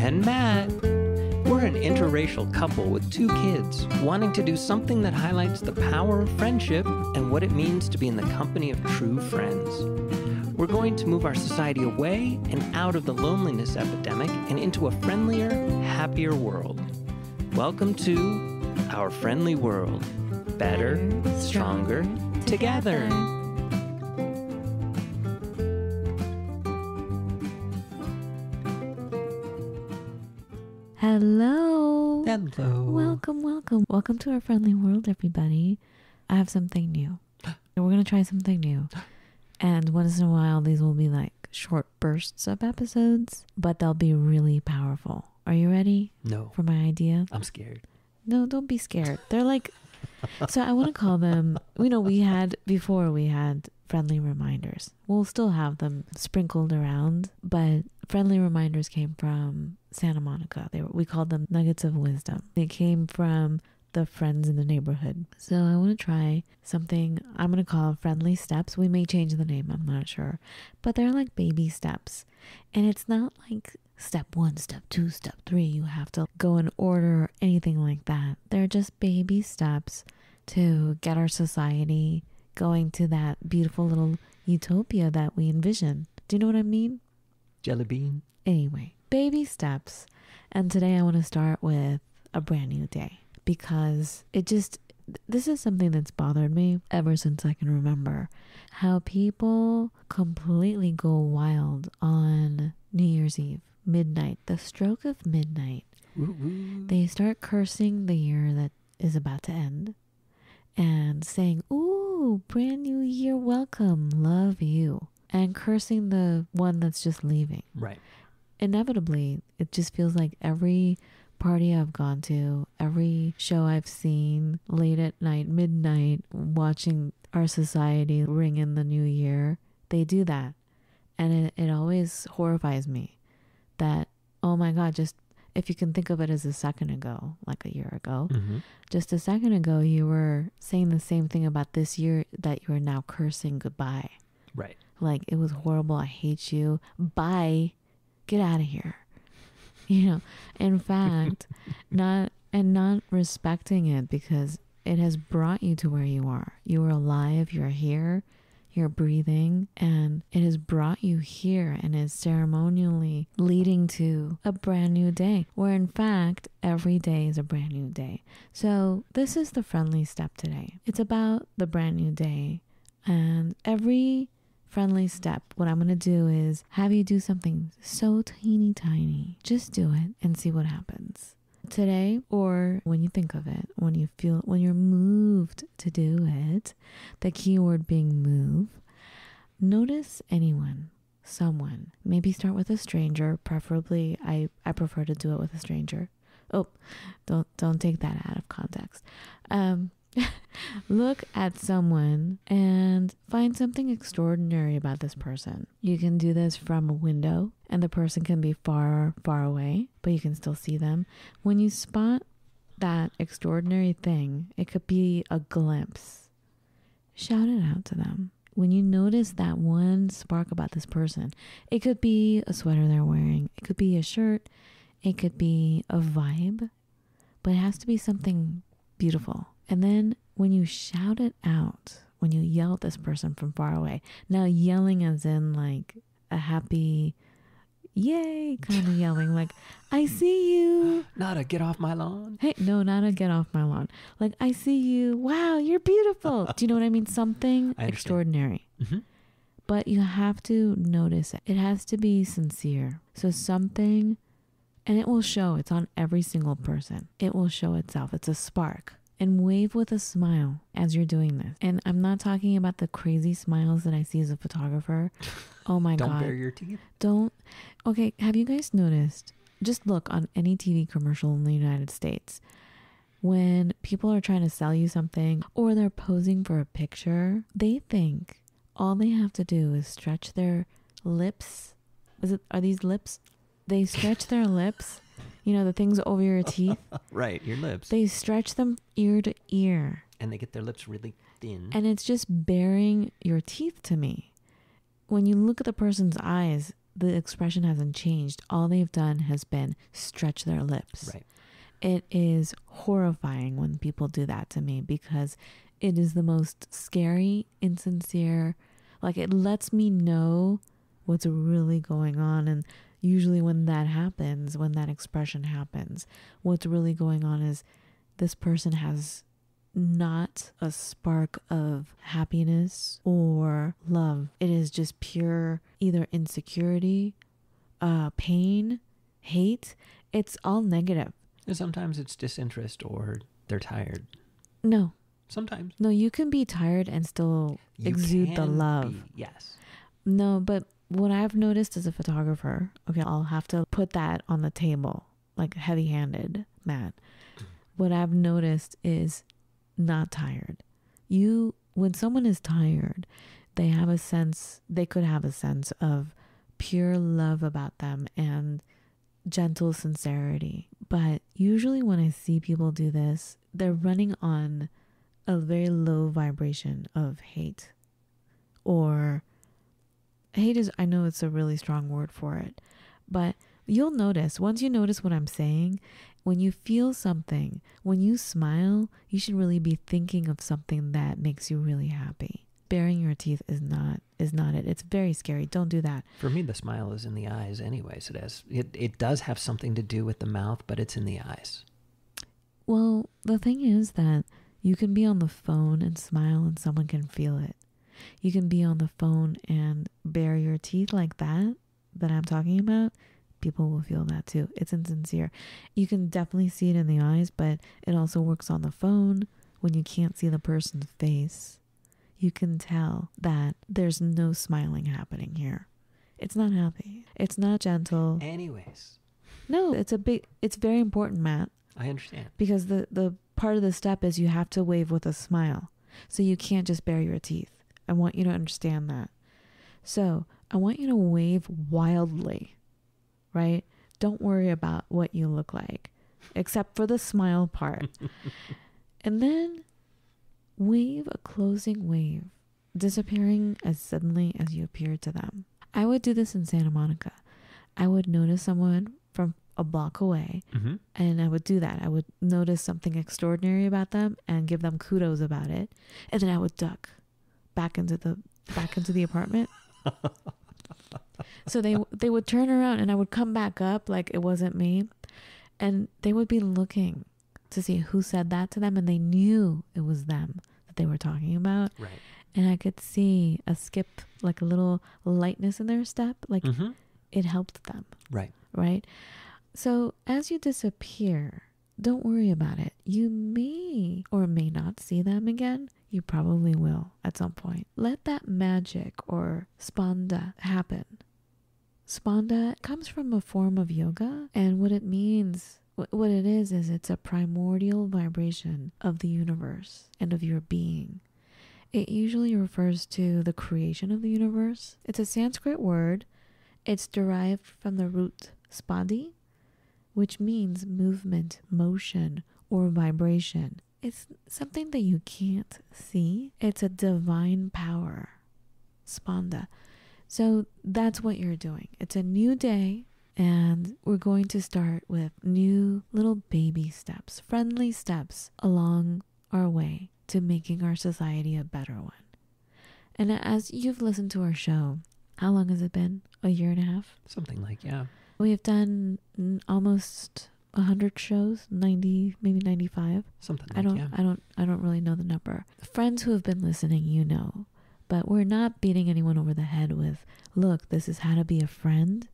and Matt. We're an interracial couple with 2 kids wanting to do something that highlights the power of friendship and what it means to be in the company of true friends. We're going to move our society away and out of the loneliness epidemic and into a friendlier, happier world. Welcome to Our Friendly World. Better, stronger, together. Hello. Hello. Welcome to Our Friendly World, everybody. I have something new. We're going to try something new. And once in a while, these will be like short bursts of episodes, but they'll be really powerful. Are you ready? No. For my idea? I'm scared. No, don't be scared. They're like, so I want to call them, we had friendly reminders. We'll still have them sprinkled around, but friendly reminders came from Santa Monica. We called them nuggets of wisdom. They came from the friends in the neighborhood. So I want to try something I'm going to call friendly steps. We may change the name, I'm not sure, but they're like baby steps. And it's not like step 1, step 2, step 3. You have to go in order or anything like that. They're just baby steps to get our society going to that beautiful little utopia that we envision. Do you know what I mean? Jelly bean. Anyway, baby steps. And today I want to start with a brand new day because this is something that's bothered me ever since I can remember. How people completely go wild on New Year's Eve, midnight, the stroke of midnight. Woo-woo. They start cursing the year that is about to end and saying, "Ooh, brand new year, welcome, love you," and cursing the one that's just leaving. Right. Inevitably, it just feels like every party I've gone to, every show I've seen late at night, midnight, watching our society ring in the new year, they do that. And it always horrifies me that, oh my God, just if you can think of it as a second ago, like a year ago, just a second ago, you were saying the same thing about this year that you are now cursing goodbye. Right. Like, it was horrible. I hate you. Bye. Get out of here. In fact, not respecting it because it has brought you to where you are. You are alive. You're here. You're breathing, and it has brought you here and is ceremonially leading to a brand new day, where in fact, every day is a brand new day. So this is the friendly step today. It's about the brand new day, and every friendly step, what I'm going to do is have you do something so teeny tiny. Just do it and see what happens. Today, or when you think of it, when you're moved to do it, the key word being move, notice someone, maybe start with a stranger, preferably, I prefer to do it with a stranger. Oh, don't take that out of context. Look at someone and find something extraordinary about this person. You can do this from a window and the person can be far, far away, but you can still see them. When you spot that extraordinary thing, it could be a glimpse. Shout it out to them. When you notice that one spark about this person, it could be a sweater they're wearing. It could be a shirt. It could be a vibe, but it has to be something beautiful. And then when you shout it out, when you yell at this person from far away, now yelling as in like a happy, yay kind of yelling, like, I see you. Not a get off my lawn. Hey, no, not a get off my lawn. Like, I see you. Wow, you're beautiful. Do you know what I mean? Something extraordinary. But you have to notice it. It has to be sincere. So something, and it will show. It's on every single person. It will show itself. It's a spark. And wave with a smile as you're doing this. And I'm not talking about the crazy smiles that I see as a photographer. Oh my God. Don't bare your teeth. Okay, have you guys noticed? Just look on any TV commercial in the United States. When people are trying to sell you something or they're posing for a picture, they think all they have to do is stretch their lips. Are these lips? They stretch their lips. The things over your teeth. Right, your lips. They stretch them ear to ear. And they get their lips really thin. And it's just baring your teeth to me. When you look at the person's eyes, the expression hasn't changed. All they've done has been stretch their lips. Right. It is horrifying when people do that to me because it is the most scary, insincere, like it lets me know what's really going on. And usually when that happens, when that expression happens, what's really going on is this person has not a spark of happiness or love. It is just pure either insecurity, pain, hate. It's all negative. And sometimes it's disinterest or they're tired. No. Sometimes. No, you can be tired and still exude the love. Yes. No, but what I've noticed as a photographer, okay, I'll have to put that on the table, like heavy-handed, Matt. What I've noticed is not tired. When someone is tired, they could have a sense of pure love about them and gentle sincerity. But usually when I see people do this, they're running on a very low vibration of hate. Or hate is, I know it's a really strong word for it, but you'll notice, once you notice what I'm saying, when you feel something, when you smile, you should really be thinking of something that makes you really happy. Baring your teeth is not it. It's very scary. Don't do that. For me, the smile is in the eyes anyways. It does have something to do with the mouth, but it's in the eyes. Well, the thing is that you can be on the phone and smile and someone can feel it. You can be on the phone and bare your teeth like that I'm talking about. People will feel that too. It's insincere. You can definitely see it in the eyes, but it also works on the phone when you can't see the person's face. You can tell that there's no smiling happening here. It's not happy. It's not gentle. Anyways. No, it's very important, Matt. I understand. Because the part of the step is you have to wave with a smile. So you can't just bare your teeth. I want you to understand that. So I want you to wave wildly, right? Don't worry about what you look like, except for the smile part. And then wave a closing wave, disappearing as suddenly as you appear to them. I would do this in Santa Monica. I would notice someone from a block away, and I would do that. I would notice something extraordinary about them and give them kudos about it, and then I would duck back into the apartment. So they would turn around and I would come back up like it wasn't me, and they would be looking to see who said that to them, and they knew it was them that they were talking about. Right. And I could see a skip, like a little lightness in their step, like it helped them. Right. So as you disappear, don't worry about it. You may or may not see them again. You probably will at some point. Let that magic or spanda happen. Spanda comes from a form of yoga, and what it means, what it is it's a primordial vibration of the universe and of your being. It usually refers to the creation of the universe. It's a Sanskrit word. It's derived from the root spadi, which means movement, motion, or vibration. It's something that you can't see. It's a divine power, spanda. So that's what you're doing. It's a new day, and we're going to start with new little baby steps, friendly steps along our way to making our society a better one. And as you've listened to our show, how long has it been? A year and a half? Something like, yeah. We have done almost 100 shows, 90, maybe 95. Something like, I don't really know the number. Friends who have been listening, you know, but we're not beating anyone over the head with, look, this is how to be a friend.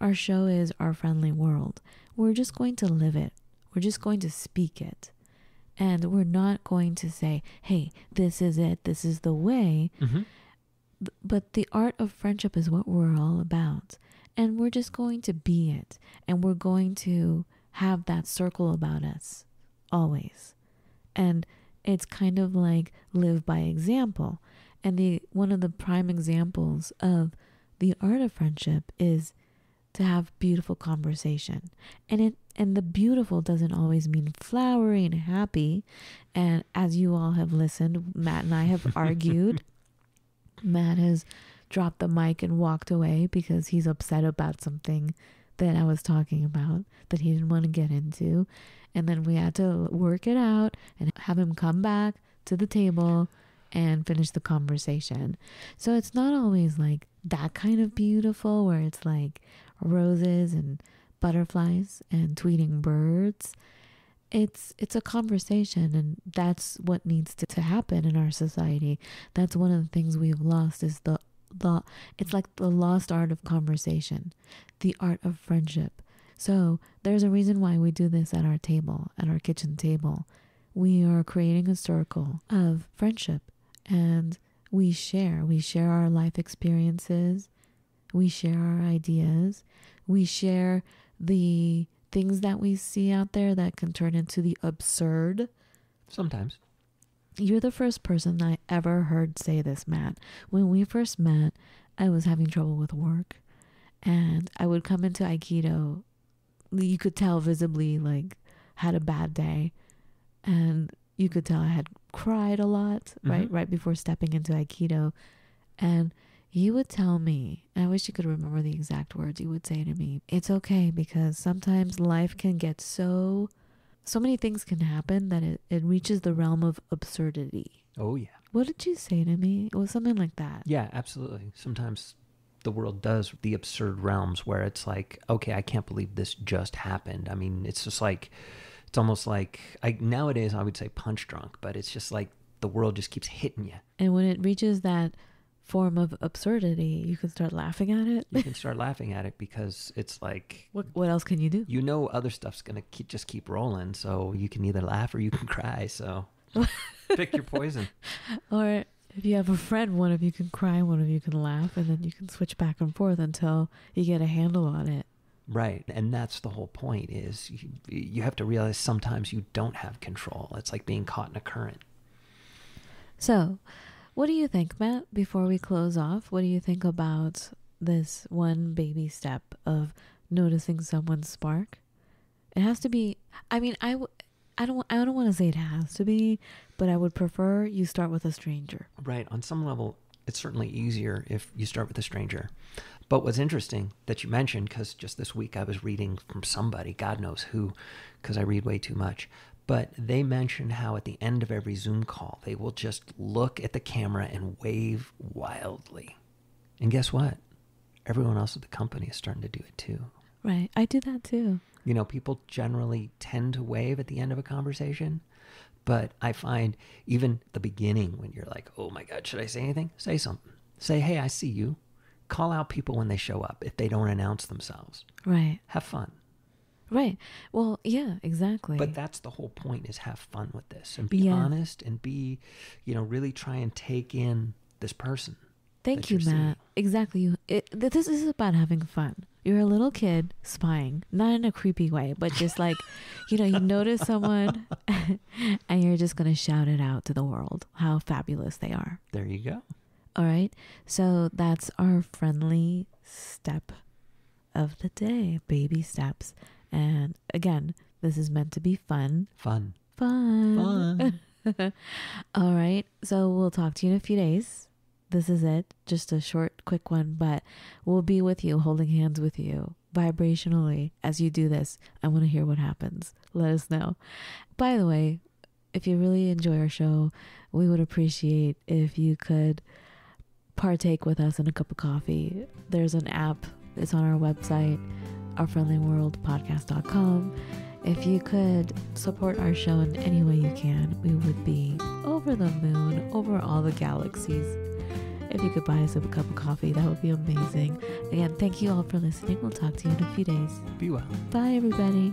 Our show is Our Friendly World. We're just going to live it. We're just going to speak it. And we're not going to say, hey, this is it. This is the way. But the art of friendship is what we're all about. And we're just going to be it. And we're going to have that circle about us always. And it's kind of like live by example. And one of the prime examples of the art of friendship is to have beautiful conversation. And the beautiful doesn't always mean flowery and happy. And as you all have listened, Matt and I have argued. Matt has dropped the mic and walked away because he's upset about something that I was talking about that he didn't want to get into. And then we had to work it out and have him come back to the table and finish the conversation. So it's not always like that kind of beautiful where it's like roses and butterflies and tweeting birds. It's a conversation, and that's what needs to happen in our society. That's one of the things we've lost is it's like the lost art of conversation, the art of friendship. So there's a reason why we do this at our table, at our kitchen table. We are creating a circle of friendship, and we share our life experiences. We share our ideas. We share the things that we see out there that can turn into the absurd. Sometimes. You're the first person I ever heard say this, Matt. When we first met, I was having trouble with work, and I would come into Aikido. You could tell visibly, like, had a bad day, and you could tell I had cried a lot, right before stepping into Aikido. And you would tell me, and I wish you could remember the exact words you would say to me, it's okay, because sometimes life can get so many things can happen that it reaches the realm of absurdity. Oh, yeah. What did you say to me? It was something like that. Yeah, absolutely. Sometimes the world does the absurd realms where it's like, okay, I can't believe this just happened. I mean, it's just like, it's almost like, nowadays I would say punch drunk, but it's just like the world just keeps hitting you. And when it reaches that form of absurdity, you can start laughing at it. You can start laughing at it because it's like, what else can you do? You know, other stuff's going to just keep rolling. So you can either laugh or you can cry. So pick your poison. Or if you have a friend, one of you can cry, one of you can laugh, and then you can switch back and forth until you get a handle on it. Right. And that's the whole point is you have to realize sometimes you don't have control. It's like being caught in a current. So what do you think, Matt, before we close off? What do you think about this one baby step of noticing someone's spark? It has to be, I mean, I don't want to say it has to be, but I would prefer you start with a stranger. Right. On some level, it's certainly easier if you start with a stranger. But what's interesting that you mentioned, because just this week I was reading from somebody, God knows who, because I read way too much, but they mentioned how at the end of every Zoom call, they will just look at the camera and wave wildly. And guess what? Everyone else at the company is starting to do it too. Right. I do that too. You know, people generally tend to wave at the end of a conversation, but I find even the beginning when you're like, oh my God, should I say anything? Say something. Say, hey, I see you. Call out people when they show up if they don't announce themselves. Right. Have fun. Right. Well, yeah, exactly. But that's the whole point, is have fun with this and be honest and be, really try and take in this person. Thank you, Matt. Seeing. Exactly. This is about having fun. You're a little kid spying, not in a creepy way, but just like, you notice someone and you're just going to shout it out to the world, how fabulous they are. There you go. All right. So that's our friendly step of the day, baby steps. And again, this is meant to be fun. Fun. All right. So we'll talk to you in a few days. This is it. Just a short, quick one, but we'll be with you, holding hands with you vibrationally as you do this. I want to hear what happens. Let us know. By the way, if you really enjoy our show, we would appreciate if you could partake with us in a cup of coffee. There's an app. It's on our website, ourfriendlyworldpodcast.com. If you could support our show in any way you can, we would be over the moon, over all the galaxies. If you could buy us a cup of coffee, that would be amazing. Again, thank you all for listening. We'll talk to you in a few days. Be well. Bye, everybody.